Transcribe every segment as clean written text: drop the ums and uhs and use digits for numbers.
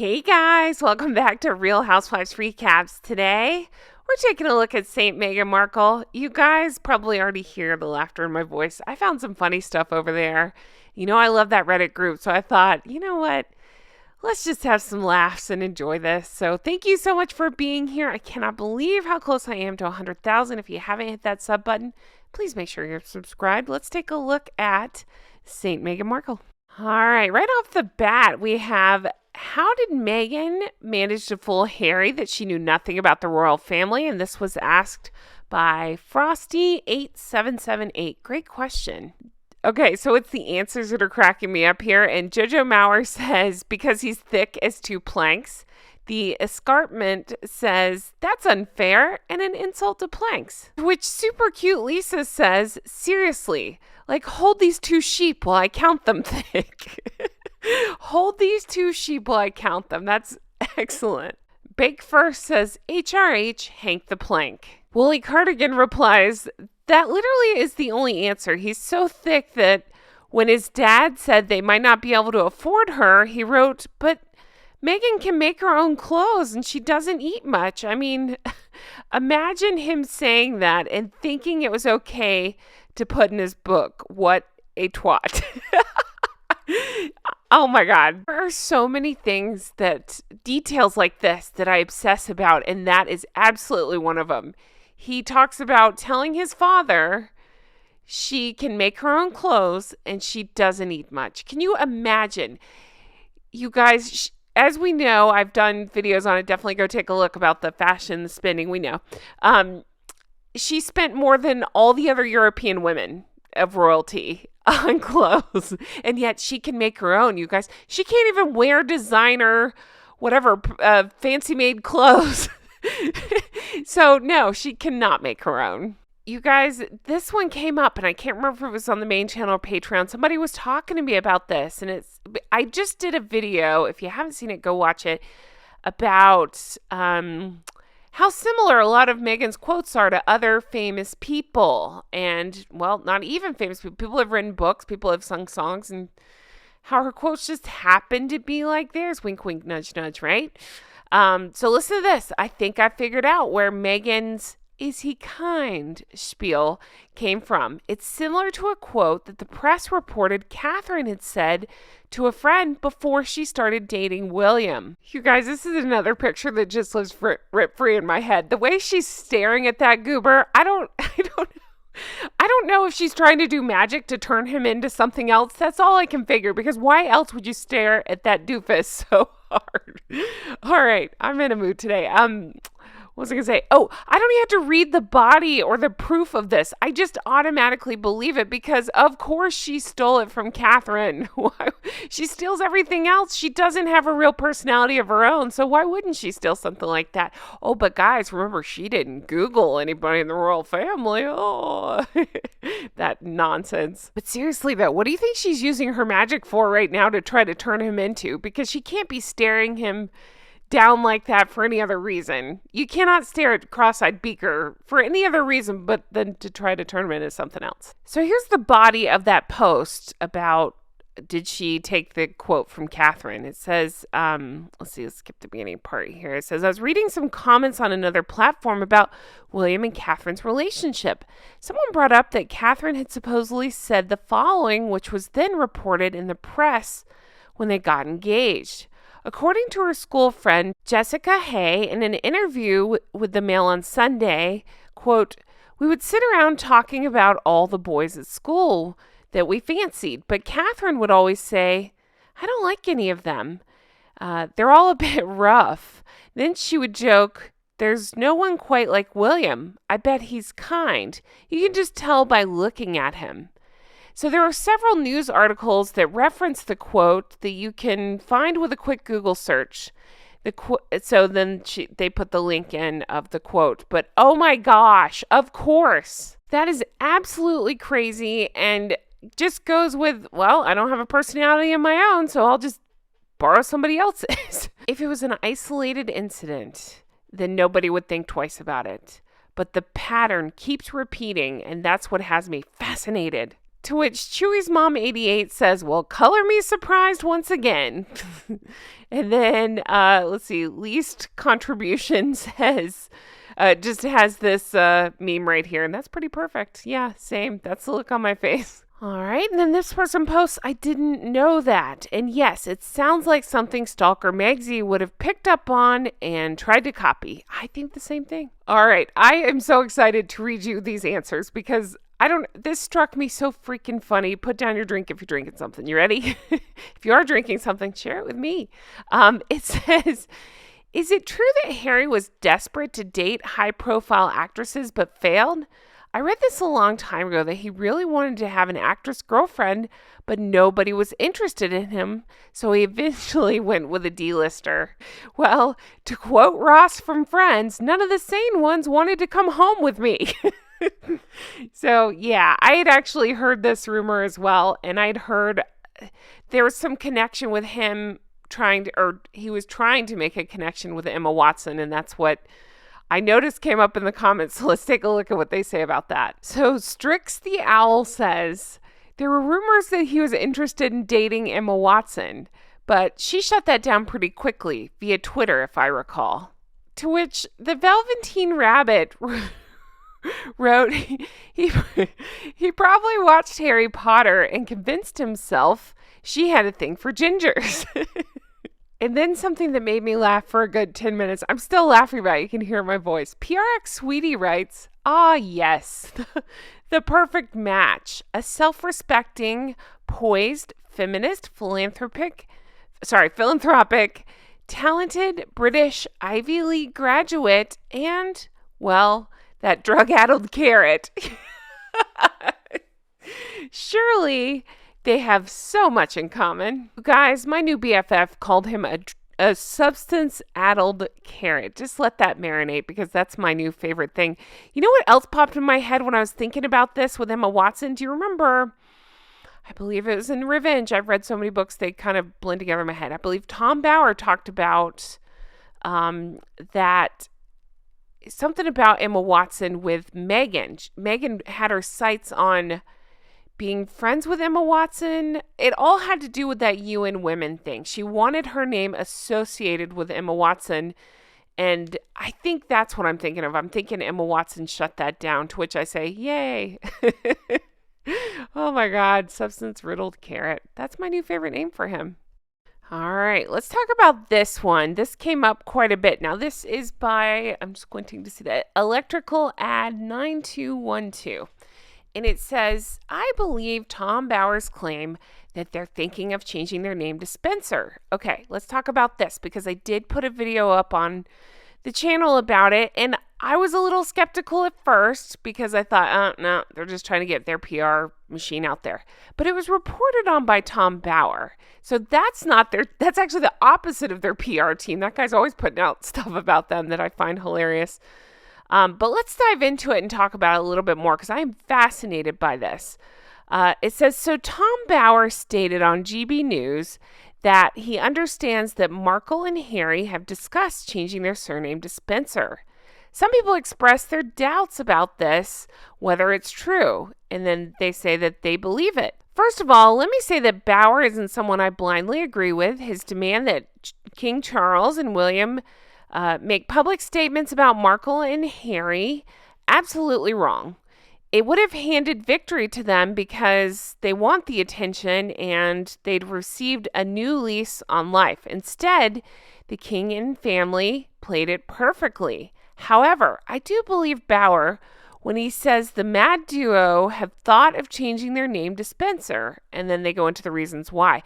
Hey guys, welcome back to Real Housewives Recaps. Today, we're taking a look at St. Meghan Markle. You guys probably already hear the laughter in my voice. I found some funny stuff over there. You know I love that Reddit group, so I thought, you know what? Let's just have some laughs and enjoy this. So thank you so much for being here. I cannot believe how close I am to 100,000. If you haven't hit that sub button, please make sure you're subscribed. Let's take a look at St. Meghan Markle. All right, right off the bat, we have, how did Meghan manage to fool Harry that she knew nothing about the royal family? And this was asked by Frosty8778. Great question. Okay, so it's the answers that are cracking me up here. And Jojo Mauer says, because he's thick as two planks. The escarpment says, that's unfair and an insult to planks. Which super cute Lisa says, seriously, like hold these two sheep while I count them thick. Hold these two sheep while I count them. That's excellent. Bake First says, HRH, Hank the Plank. Wooly Cardigan replies, that literally is the only answer. He's so thick that when his dad said they might not be able to afford her, he wrote, but Meghan can make her own clothes and she doesn't eat much. I mean, imagine him saying that and thinking it was okay to put in his book. What a twat. Oh my God. There are so many things details like this that I obsess about, and that is absolutely one of them. He talks about telling his father she can make her own clothes and she doesn't eat much. Can you imagine? You guys, as we know, I've done videos on it. Definitely go take a look about the fashion, the spending. We know. She spent more than all the other European women of royalty on clothes, and yet she can make her own. You guys, she can't even wear designer, whatever, fancy made clothes. So no, she cannot make her own. You guys, this one came up, and I can't remember if it was on the main channel or Patreon. Somebody was talking to me about this, and I just did a video. If you haven't seen it, go watch it, about how similar a lot of Meghan's quotes are to other famous people. And, well, not even famous people. People have written books, people have sung songs, and how her quotes just happen to be like theirs. Wink, wink, nudge, nudge, right? So listen to this. I think I figured out where Meghan's "is he kind" spiel came from. It's similar to a quote that the press reported Catherine had said to a friend before she started dating William. You guys, this is another picture that just lives rip-free in my head. The way she's staring at that goober, I don't know if she's trying to do magic to turn him into something else. That's all I can figure, because why else would you stare at that doofus so hard? All right, I'm in a mood today. What was I going to say? Oh, I don't even have to read the body or the proof of this. I just automatically believe it because, of course, she stole it from Catherine. She steals everything else. She doesn't have a real personality of her own, so why wouldn't she steal something like that? Oh, but guys, remember, she didn't Google anybody in the royal family. Oh, that nonsense. But seriously, though, what do you think she's using her magic for right now to try to turn him into? Because she can't be staring him down like that for any other reason. You cannot stare at cross-eyed Beaker for any other reason but than to try to turn him into something else. So here's the body of that post about, did she take the quote from Catherine? It says, let's skip the beginning part here. It says, I was reading some comments on another platform about William and Catherine's relationship. Someone brought up that Catherine had supposedly said the following, which was then reported in the press when they got engaged. According to her school friend, Jessica Hay, in an interview with the Mail on Sunday, quote, we would sit around talking about all the boys at school that we fancied, but Catherine would always say, I don't like any of them. They're all a bit rough. Then she would joke, there's no one quite like William. I bet he's kind. You can just tell by looking at him. So there are several news articles that reference the quote that you can find with a quick Google search. So then they put the link in of the quote. But oh my gosh, of course. That is absolutely crazy and just goes with, well, I don't have a personality of my own, so I'll just borrow somebody else's. If it was an isolated incident, then nobody would think twice about it. But the pattern keeps repeating, and that's what has me fascinated. To which Chewy's mom 88 says, well, color me surprised once again. And then, let's see, least contribution says, just has this meme right here. And that's pretty perfect. Yeah, same. That's the look on my face. All right. And then this person posts, I didn't know that. And yes, it sounds like something Stalker Megsy would have picked up on and tried to copy. I think the same thing. All right. I am so excited to read you these answers because this struck me so freaking funny. Put down your drink if you're drinking something. You ready? If you are drinking something, share it with me. It says, is it true that Harry was desperate to date high-profile actresses but failed? I read this a long time ago that he really wanted to have an actress girlfriend, but nobody was interested in him, so he eventually went with a D-lister. Well, to quote Ross from Friends, none of the sane ones wanted to come home with me. So, yeah, I had actually heard this rumor as well, and I'd heard there was some connection with him he was trying to make a connection with Emma Watson, and that's what I noticed came up in the comments, so let's take a look at what they say about that. So Strix the Owl says, there were rumors that he was interested in dating Emma Watson, but she shut that down pretty quickly via Twitter, if I recall. To which the Velveteen Rabbit wrote, he probably watched Harry Potter and convinced himself she had a thing for gingers. And then something that made me laugh for a good 10 minutes. I'm still laughing about it. You can hear my voice. PRX Sweetie writes, yes, the perfect match. A self-respecting, poised, feminist, philanthropic, talented British Ivy League graduate, and, well, that drug-addled carrot. Surely they have so much in common. Guys, my new BFF called him a substance-addled carrot. Just let that marinate because that's my new favorite thing. You know what else popped in my head when I was thinking about this with Emma Watson? Do you remember? I believe it was in Revenge. I've read so many books, they kind of blend together in my head. I believe Tom Bower talked about that something about Emma Watson with Meghan. Meghan had her sights on being friends with Emma Watson. It all had to do with that UN Women thing. She wanted her name associated with Emma Watson, and I think that's what I'm thinking of. I'm thinking Emma Watson shut that down, to which I say, yay. Oh my God, substance-riddled carrot. That's my new favorite name for him. All right, let's talk about this one. This came up quite a bit. Now, this is by, I'm squinting to see that, Electrical Ad 9212. And it says, I believe Tom Bower's claim that they're thinking of changing their name to Spencer. Okay, let's talk about this because I did put a video up on the channel about it. And I was a little skeptical at first because I thought, no, they're just trying to get their PR machine out there. But it was reported on by Tom Bower. So that's actually the opposite of their PR team. That guy's always putting out stuff about them that I find hilarious. But let's dive into it and talk about it a little bit more because I am fascinated by this. It says, so Tom Bower stated on GB News that he understands that Markle and Harry have discussed changing their surname to Spencer. Some people express their doubts about this, whether it's true, and then they say that they believe it. First of all, let me say that Bower isn't someone I blindly agree with. His demand that King Charles and William make public statements about Markle and Harry, absolutely wrong. It would have handed victory to them because they want the attention and they'd received a new lease on life. Instead, the king and family played it perfectly. However, I do believe Bower when he says the Mad Duo have thought of changing their name to Spencer, and then they go into the reasons why.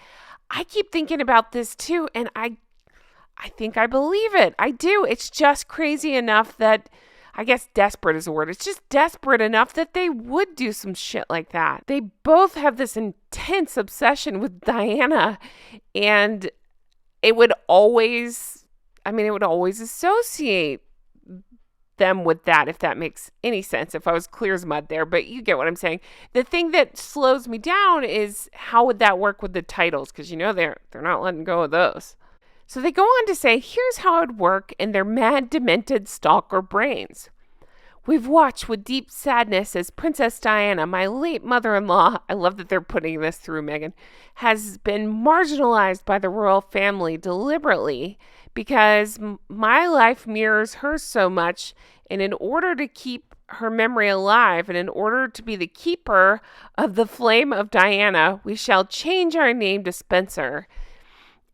I keep thinking about this too, and I think I believe it. I do. It's just crazy enough that, I guess desperate is a word. It's just desperate enough that they would do some shit like that. They both have this intense obsession with Diana, and it would always associate them with that, if that makes any sense, if I was clear as mud there, but you get what I'm saying. The thing that slows me down is how would that work with the titles? Because they're not letting go of those. So they go on to say, here's how it would work in their mad, demented stalker brains. We've watched with deep sadness as Princess Diana, my late mother-in-law, I love that they're putting this through Meghan, has been marginalized by the royal family deliberately because my life mirrors hers so much, and in order to keep her memory alive and in order to be the keeper of the flame of Diana, we shall change our name to Spencer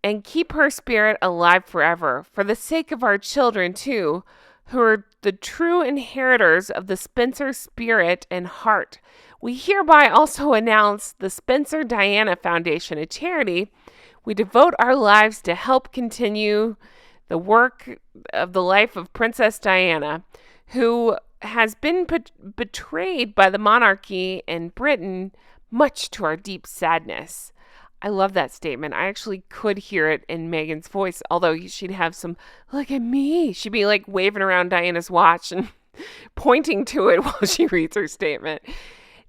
and keep her spirit alive forever, for the sake of our children, too, who are the true inheritors of the Spencer spirit and heart. We hereby also announce the Spencer Diana Foundation, a charity. We devote our lives to help continue the work of the life of Princess Diana, who has been betrayed by the monarchy and Britain, much to our deep sadness. I love that statement. I actually could hear it in Meghan's voice, although she'd have some, look at me. She'd be like waving around Diana's watch and pointing to it while she reads her statement.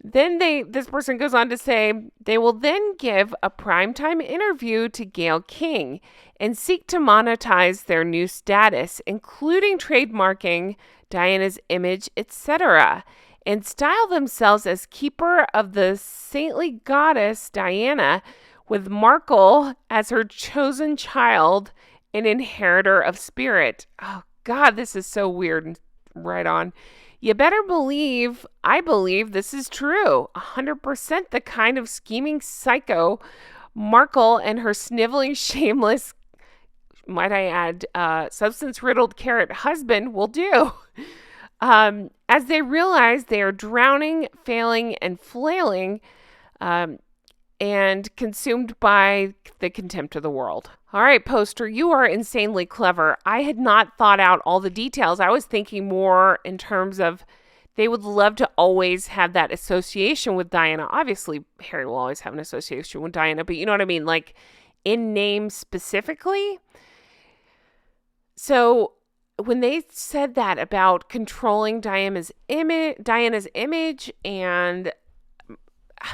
Then this person goes on to say, they will then give a primetime interview to Gayle King and seek to monetize their new status, including trademarking Diana's image, etc., and style themselves as keeper of the saintly goddess Diana, with Markle as her chosen child and inheritor of spirit. Oh, God, this is so weird and right on. You better believe, I believe this is true. 100% the kind of scheming psycho Markle and her sniveling, shameless, might I add, substance-riddled carrot husband will do. As they realize they are drowning, failing, and flailing, and consumed by the contempt of the world. All right, poster, you are insanely clever. I had not thought out all the details. I was thinking more in terms of they would love to always have that association with Diana. Obviously, Harry will always have an association with Diana, but you know what I mean? Like in name specifically. So when they said that about controlling Diana's image and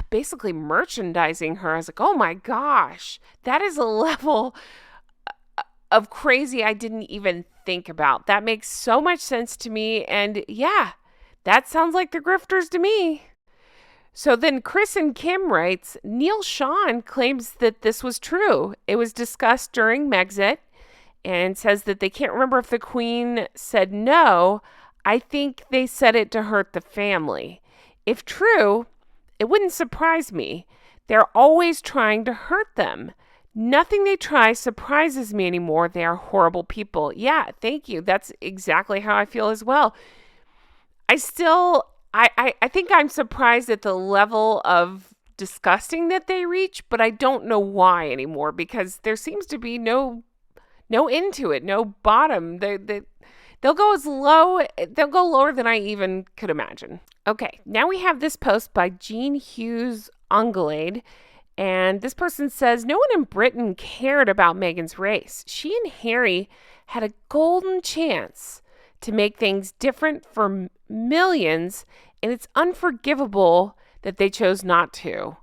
basically merchandising her, I was like, oh my gosh, that is a level of crazy I didn't even think about. That makes so much sense to me. And yeah, that sounds like the grifters to me. So then Chris and Kim writes, Neil Sean claims that this was true. It was discussed during Megxit and says that they can't remember if the Queen said no. I think they said it to hurt the family. If true, it wouldn't surprise me. They're always trying to hurt them. Nothing they try surprises me anymore. They are horrible people. Yeah, thank you. That's exactly how I feel as well. I think I'm surprised at the level of disgusting that they reach, but I don't know why anymore because there seems to be no end to it, no bottom. They'll go lower than I even could imagine. Okay, now we have this post by Jean Hughes Anglade, and this person says, no one in Britain cared about Meghan's race. She and Harry had a golden chance to make things different for millions, and it's unforgivable that they chose not to.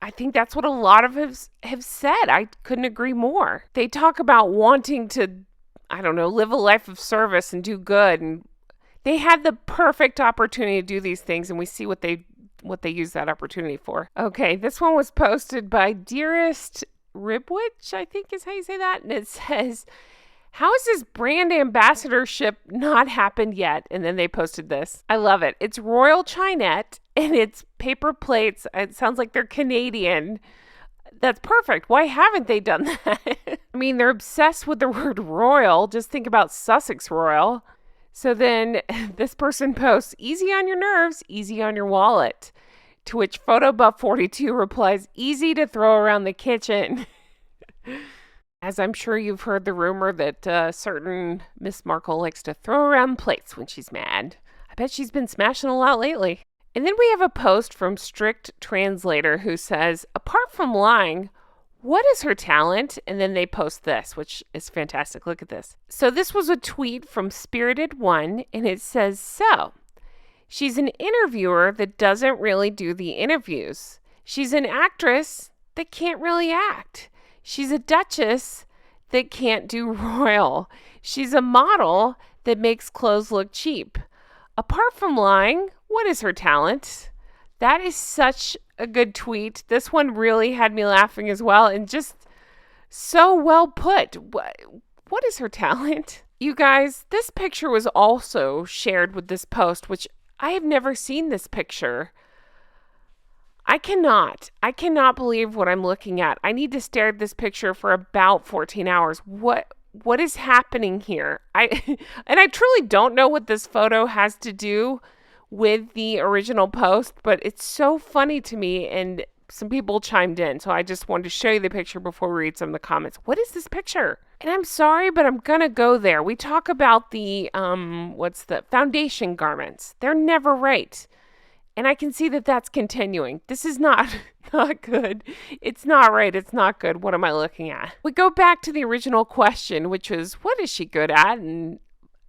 I think that's what a lot of us have said. I couldn't agree more. They talk about wanting to, live a life of service and do good. And they had the perfect opportunity to do these things, and we see what they use that opportunity for. Okay, this one was posted by Dearest Ribwich, I think is how you say that. And it says, how has this brand ambassadorship not happened yet? And then they posted this. I love it. It's Royal Chinette, and it's paper plates. It sounds like they're Canadian. That's perfect. Why haven't they done that? I mean, they're obsessed with the word royal. Just think about Sussex Royal. So then this person posts, easy on your nerves, easy on your wallet. To which Photobuff42 replies, easy to throw around the kitchen. As I'm sure you've heard the rumor that certain Miss Markle likes to throw around plates when she's mad. I bet she's been smashing a lot lately. And then we have a post from Strict Translator who says, apart from lying, what is her talent? And then they post this, which is fantastic. Look at this. So this was a tweet from Spirited One, and it says, so, she's an interviewer that doesn't really do the interviews. She's an actress that can't really act. She's a duchess that can't do royal. She's a model that makes clothes look cheap. Apart from lying, what is her talent? That is such a good tweet. This one really had me laughing as well, and just so well put. What is her talent? You guys, this picture was also shared with this post, which I have never seen this picture. I cannot believe what I'm looking at. I need to stare at this picture for about 14 hours. What is happening here? And I truly don't know what this photo has to do with the original post, but it's so funny to me, and some people chimed in, so I just wanted to show you the picture before we read some of the comments. What is this picture? And I'm sorry, but I'm gonna go there. We talk about the foundation garments. They're never right. And I can see that that's continuing. This is not good. It's not right. It's not good. What am I looking at? We go back to the original question, which was, what is she good at? And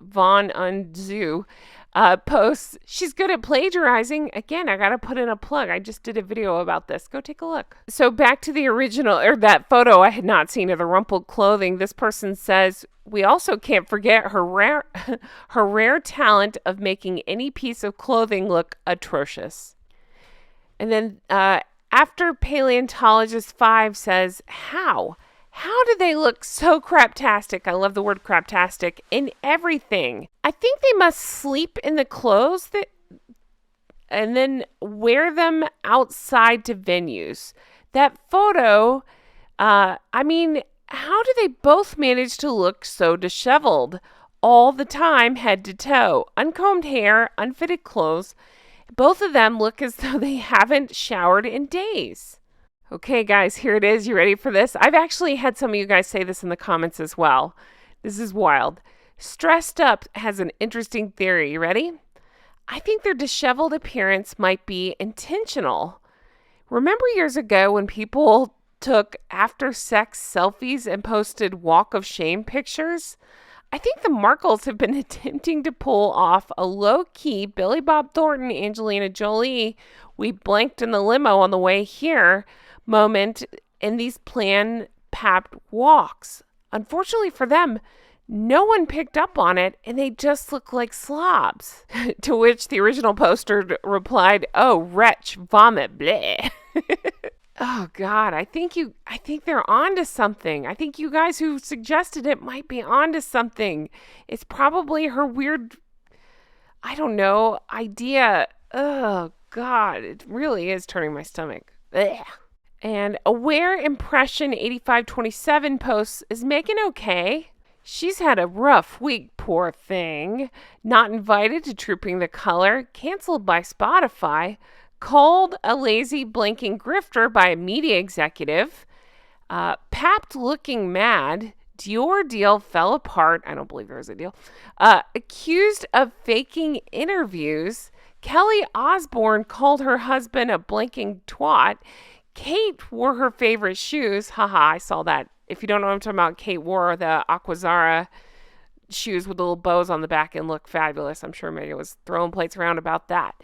Von Unzu posts, she's good at plagiarizing. Again, I got to put in a plug. I just did a video about this. Go take a look. So back to the original, or that photo I had not seen of the rumpled clothing. This person says, we also can't forget her rare talent of making any piece of clothing look atrocious. And then after Paleontologist 5 says, how do they look so craptastic? I love the word craptastic in everything. I think they must sleep in the clothes and then wear them outside to venues. That photo, how do they both manage to look so disheveled all the time, head to toe? Uncombed hair, unfitted clothes. Both of them look as though they haven't showered in days. Okay, guys, here it is. You ready for this? I've actually had some of you guys say this in the comments as well. This is wild. Stressed Up has an interesting theory. You ready? I think their disheveled appearance might be intentional. Remember years ago when people took after-sex selfies and posted walk of shame pictures? I think the Markles have been attempting to pull off a low-key Billy Bob Thornton, Angelina Jolie, we blanked in the limo on the way here moment in these planned papped walks. Unfortunately for them, no one picked up on it, and they just look like slobs. To which the original poster replied, "Oh, wretch, vomit, bleh." Oh God, I think they're onto something. I think you guys who suggested it might be onto something. It's probably her weird, I don't know, idea. Oh God, it really is turning my stomach. Blech. And Aware Impression 8527 posts, is Meghan okay? She's had a rough week, poor thing. Not invited to Trooping the Color, canceled by Spotify, called a lazy blinking grifter by a media executive, papped looking mad, Dior deal fell apart, I don't believe there was a deal, accused of faking interviews, Kelly Osbourne called her husband a blinking twat, Kate wore her favorite shoes, haha, I saw that. If you don't know what I'm talking about, Kate wore the Aquazzara shoes with the little bows on the back and looked fabulous. I'm sure Megan was throwing plates around about that.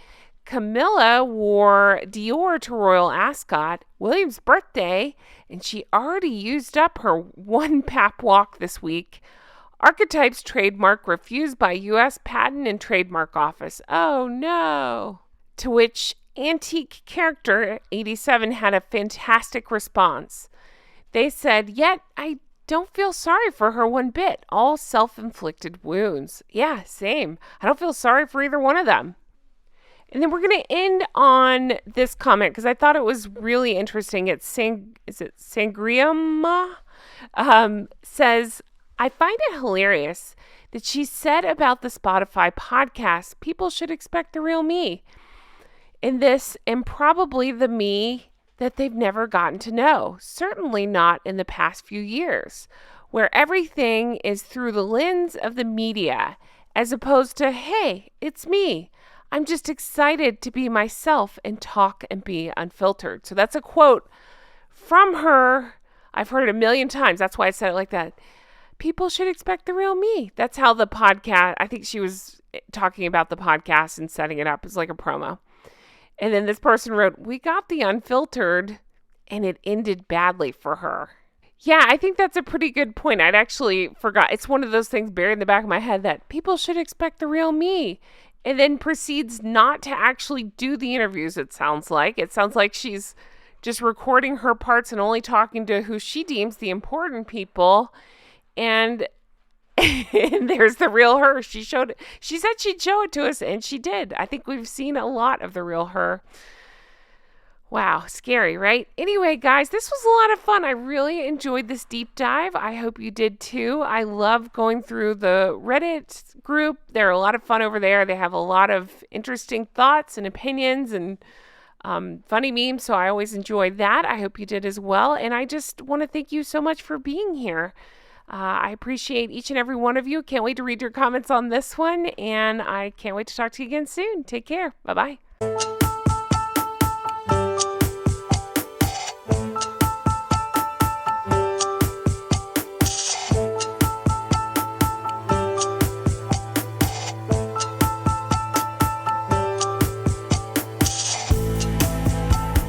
Camilla wore Dior to Royal Ascot, William's birthday, and she already used up her one pap walk this week. Archetypes trademark refused by U.S. Patent and Trademark Office. Oh no. To which Antique Character 87 had a fantastic response. They said, yet I don't feel sorry for her one bit. All self-inflicted wounds. Yeah, same. I don't feel sorry for either one of them. And then we're going to end on this comment because I thought it was really interesting. It's Sangriama says, I find it hilarious that she said about the Spotify podcast, people should expect the real me. In this, and probably the me that they've never gotten to know. Certainly not in the past few years, where everything is through the lens of the media, as opposed to, hey, it's me. I'm just excited to be myself and talk and be unfiltered. So that's a quote from her. I've heard it a million times. That's why I said it like that. People should expect the real me. That's how the podcast, I think she was talking about the podcast and setting it up as like a promo. And then this person wrote, we got the unfiltered and it ended badly for her. Yeah, I think that's a pretty good point. I'd actually forgot. It's one of those things buried in the back of my head that people should expect the real me. and then proceeds not to actually do the interviews, it sounds like. It sounds like she's just recording her parts and only talking to who she deems the important people. And, and there's the real her. She said she'd show it to us, and she did. I think we've seen a lot of the real her. Wow, scary, right? Anyway, guys, this was a lot of fun. I really enjoyed this deep dive. I hope you did too. I love going through the Reddit group. They're a lot of fun over there. They have a lot of interesting thoughts and opinions and funny memes, so I always enjoy that. I hope you did as well. And I just want to thank you so much for being here. I appreciate each and every one of you. Can't wait to read your comments on this one, and I can't wait to talk to you again soon. Take care. Bye-bye.